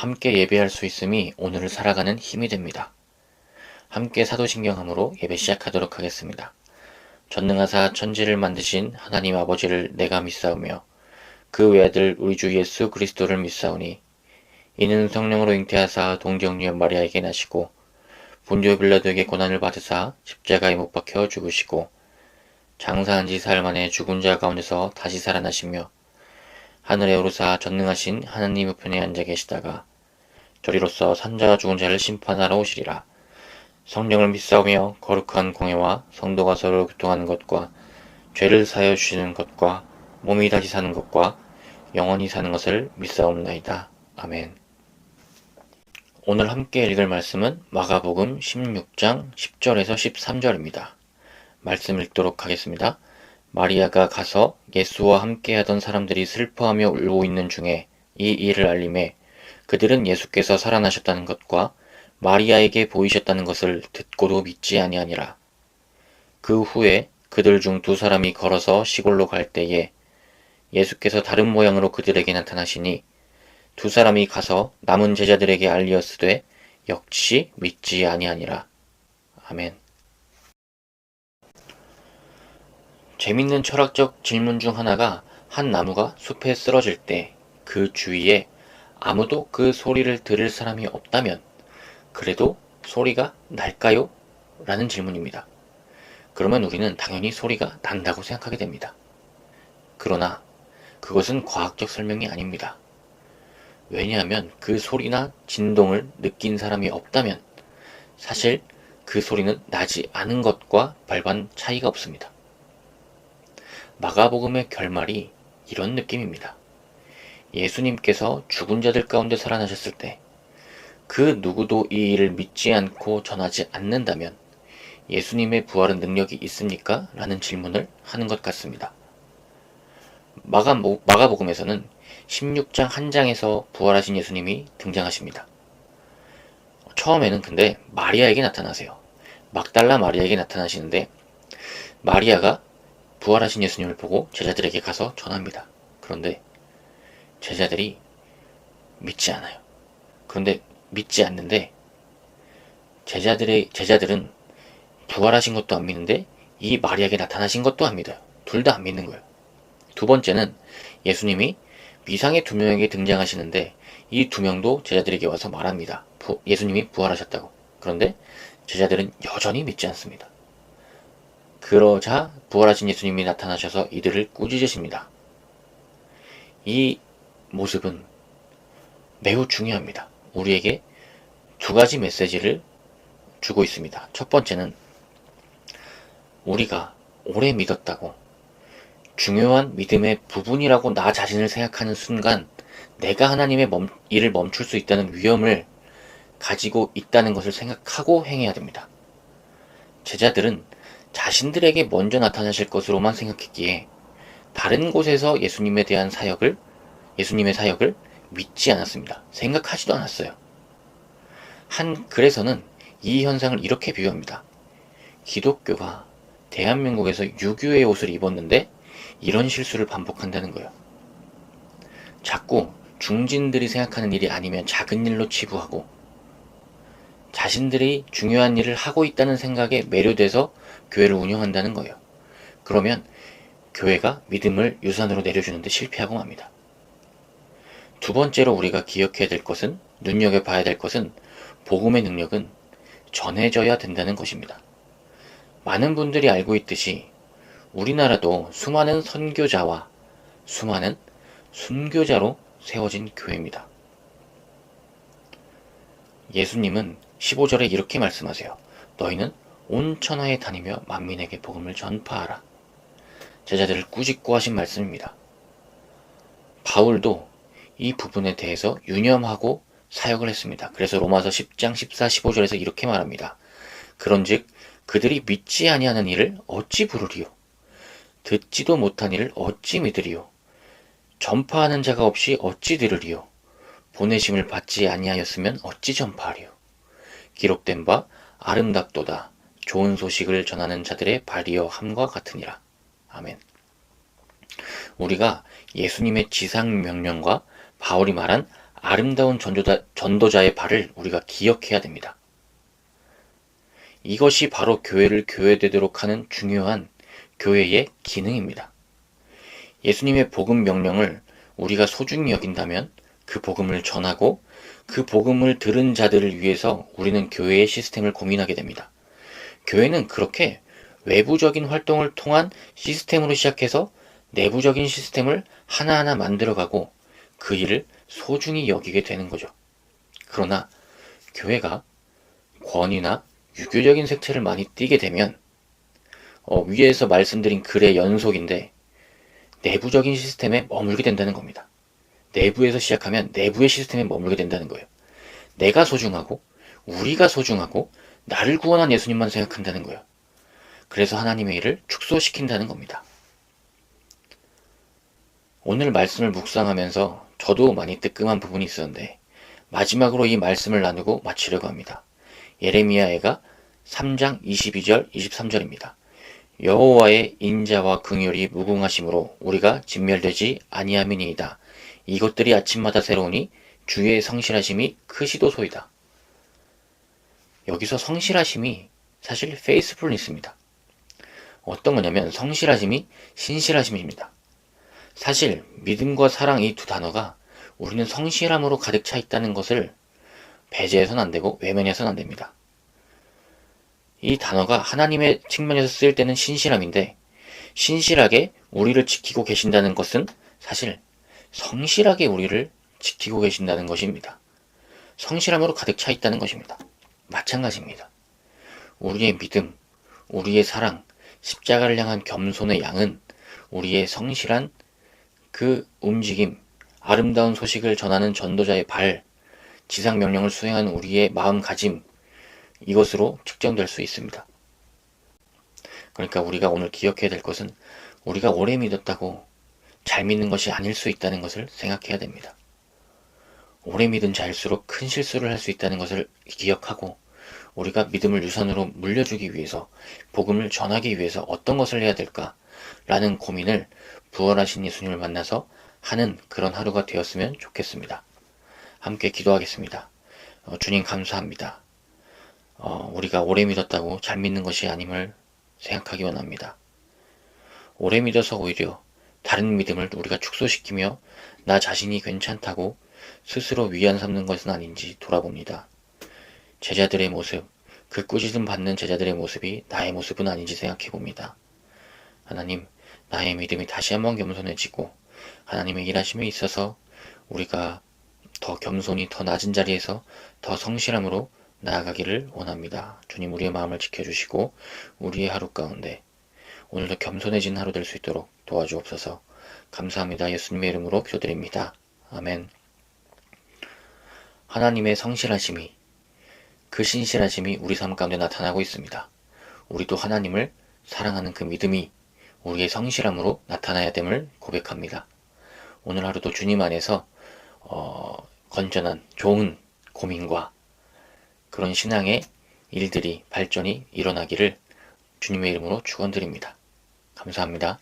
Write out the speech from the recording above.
함께 예배할 수 있음이 오늘을 살아가는 힘이 됩니다. 함께 사도신경함으로 예배 시작하도록 하겠습니다. 전능하사 천지를 만드신 하나님 아버지를 내가 믿사오며 그 외아들 우리 주 예수 그리스도를 믿사오니 이는 성령으로 잉태하사 동정녀 마리아에게 나시고 본디오 빌라도에게 고난을 받으사 십자가에 못 박혀 죽으시고 장사한 지 사흘 만에 죽은 자 가운데서 다시 살아나시며 하늘에 오르사 전능하신 하나님 우편에 앉아 계시다가 저리로서 산자와 죽은 자를 심판하러 오시리라. 성령을 믿사오며 거룩한 공회와 성도가 서로 교통하는 것과 죄를 사하여 주시는 것과 몸이 다시 사는 것과 영원히 사는 것을 믿사옵나이다. 아멘. 오늘 함께 읽을 말씀은 마가복음 16장 10절에서 13절입니다. 말씀 읽도록 하겠습니다. 마리아가 가서 예수와 함께하던 사람들이 슬퍼하며 울고 있는 중에 이 일을 알림해 그들은 예수께서 살아나셨다는 것과 마리아에게 보이셨다는 것을 듣고도 믿지 아니하니라. 그 후에 그들 중 두 사람이 걸어서 시골로 갈 때에 예수께서 다른 모양으로 그들에게 나타나시니 두 사람이 가서 남은 제자들에게 알리었으되 역시 믿지 아니하니라. 아멘. 재밌는 철학적 질문 중 하나가 한 나무가 숲에 쓰러질 때 그 주위에 아무도 그 소리를 들을 사람이 없다면 그래도 소리가 날까요? 라는 질문입니다. 그러면 우리는 당연히 소리가 난다고 생각하게 됩니다. 그러나 그것은 과학적 설명이 아닙니다. 왜냐하면 그 소리나 진동을 느낀 사람이 없다면 사실 그 소리는 나지 않은 것과 별반 차이가 없습니다. 마가복음의 결말이 이런 느낌입니다. 예수님께서 죽은 자들 가운데 살아나셨을 때 그 누구도 이 일을 믿지 않고 전하지 않는다면 예수님의 부활은 능력이 있습니까? 라는 질문을 하는 것 같습니다. 마가복음에서는 16장 한 장에서 부활하신 예수님이 등장하십니다. 처음에는 근데 마리아에게 나타나세요. 막달라 마리아에게 나타나시는데 마리아가 부활하신 예수님을 보고 제자들에게 가서 전합니다. 그런데 제자들이 믿지 않아요. 그런데 믿지 않는데 제자들은 부활하신 것도 안 믿는데 이 마리아에게 나타나신 것도 안 믿어요. 둘 다 안 믿는 거예요. 두 번째는 예수님이 미상의 두 명에게 등장하시는데 이 두 명도 제자들에게 와서 말합니다. 예수님이 부활하셨다고. 그런데 제자들은 여전히 믿지 않습니다. 그러자 부활하신 예수님이 나타나셔서 이들을 꾸짖으십니다. 이 모습은 매우 중요합니다. 우리에게 두 가지 메시지를 주고 있습니다. 첫 번째는 우리가 오래 믿었다고 중요한 믿음의 부분이라고 나 자신을 생각하는 순간 내가 하나님의 일을 멈출 수 있다는 위험을 가지고 있다는 것을 생각하고 행해야 됩니다. 제자들은 자신들에게 먼저 나타나실 것으로만 생각했기에 다른 곳에서 예수님의 사역을 믿지 않았습니다. 생각하지도 않았어요. 한 글에서는 이 현상을 이렇게 비유합니다. 기독교가 대한민국에서 유교의 옷을 입었는데 이런 실수를 반복한다는 거예요. 자꾸 중진들이 생각하는 일이 아니면 작은 일로 치부하고 자신들이 중요한 일을 하고 있다는 생각에 매료돼서 교회를 운영한다는 거예요. 그러면 교회가 믿음을 유산으로 내려주는데 실패하고 맙니다. 두 번째로 우리가 기억해야 될 것은, 눈여겨봐야 될 것은 복음의 능력은 전해져야 된다는 것입니다. 많은 분들이 알고 있듯이 우리나라도 수많은 선교자와 수많은 순교자로 세워진 교회입니다. 예수님은 15절에 이렇게 말씀하세요. 너희는 온 천하에 다니며 만민에게 복음을 전파하라. 제자들을 꾸짖고 하신 말씀입니다. 바울도 이 부분에 대해서 유념하고 사역을 했습니다. 그래서 로마서 10장 14, 15절에서 이렇게 말합니다. 그런즉 그들이 믿지 아니하는 일을 어찌 부르리요? 듣지도 못한 일을 어찌 믿으리요? 전파하는 자가 없이 어찌 들으리요? 보내심을 받지 아니하였으면 어찌 전파하리요? 기록된 바 아름답도다. 좋은 소식을 전하는 자들의 발이여 함과 같으니라. 아멘. 우리가 예수님의 지상 명령과 바울이 말한 아름다운 전도자의 발을 우리가 기억해야 됩니다. 이것이 바로 교회를 교회되도록 하는 중요한 교회의 기능입니다. 예수님의 복음 명령을 우리가 소중히 여긴다면 그 복음을 전하고 그 복음을 들은 자들을 위해서 우리는 교회의 시스템을 고민하게 됩니다. 교회는 그렇게 외부적인 활동을 통한 시스템으로 시작해서 내부적인 시스템을 하나하나 만들어가고 그 일을 소중히 여기게 되는 거죠. 그러나 교회가 권위나 유교적인 색채를 많이 띠게 되면 위에서 말씀드린 글의 연속인데 내부적인 시스템에 머물게 된다는 겁니다. 내부에서 시작하면 내부의 시스템에 머물게 된다는 거예요. 내가 소중하고 우리가 소중하고 나를 구원한 예수님만 생각한다는 거예요. 그래서 하나님의 일을 축소시킨다는 겁니다. 오늘 말씀을 묵상하면서 저도 많이 뜨끔한 부분이 있었는데 마지막으로 이 말씀을 나누고 마치려고 합니다. 예레미야애가 3장 22절 23절입니다. 여호와의 인자와 긍휼이 무궁하심으로 우리가 진멸되지 아니함이니이다. 이것들이 아침마다 새로우니 주의 성실하심이 크시도소이다. 여기서 성실하심이 사실 페이스풀니스입니다. 어떤 거냐면 성실하심이 신실하심입니다. 사실 믿음과 사랑 이 두 단어가 우리는 성실함으로 가득 차 있다는 것을 배제해서는 안 되고 외면해서는 안 됩니다. 이 단어가 하나님의 측면에서 쓰일 때는 신실함인데 신실하게 우리를 지키고 계신다는 것은 사실 성실하게 우리를 지키고 계신다는 것입니다. 성실함으로 가득 차 있다는 것입니다. 마찬가지입니다. 우리의 믿음, 우리의 사랑, 십자가를 향한 겸손의 양은 우리의 성실한 그 움직임, 아름다운 소식을 전하는 전도자의 발, 지상 명령을 수행하는 우리의 마음가짐, 이것으로 측정될 수 있습니다. 그러니까 우리가 오늘 기억해야 될 것은 우리가 오래 믿었다고 잘 믿는 것이 아닐 수 있다는 것을 생각해야 됩니다. 오래 믿은 자일수록 큰 실수를 할 수 있다는 것을 기억하고 우리가 믿음을 유산으로 물려주기 위해서 복음을 전하기 위해서 어떤 것을 해야 될까라는 고민을 부활하신 예수님을 만나서 하는 그런 하루가 되었으면 좋겠습니다. 함께 기도하겠습니다. 주님 감사합니다. 우리가 오래 믿었다고 잘 믿는 것이 아님을 생각하기 원합니다. 오래 믿어서 오히려 다른 믿음을 우리가 축소시키며 나 자신이 괜찮다고 스스로 위안 삼는 것은 아닌지 돌아봅니다. 제자들의 모습, 그 꾸짖음 받는 제자들의 모습이 나의 모습은 아닌지 생각해봅니다. 하나님, 나의 믿음이 다시 한번 겸손해지고 하나님의 일하심에 있어서 우리가 더 겸손히 더 낮은 자리에서 더 성실함으로 나아가기를 원합니다. 주님 우리의 마음을 지켜주시고 우리의 하루 가운데 오늘도 겸손해진 하루 될 수 있도록 도와주옵소서. 감사합니다. 예수님의 이름으로 기도드립니다. 아멘. 하나님의 성실하심이 그 신실하심이 우리 삶 가운데 나타나고 있습니다. 우리도 하나님을 사랑하는 그 믿음이 우리의 성실함으로 나타나야 됨을 고백합니다. 오늘 하루도 주님 안에서 건전한 좋은 고민과 그런 신앙의 일들이 발전이 일어나기를 주님의 이름으로 축원드립니다. 감사합니다.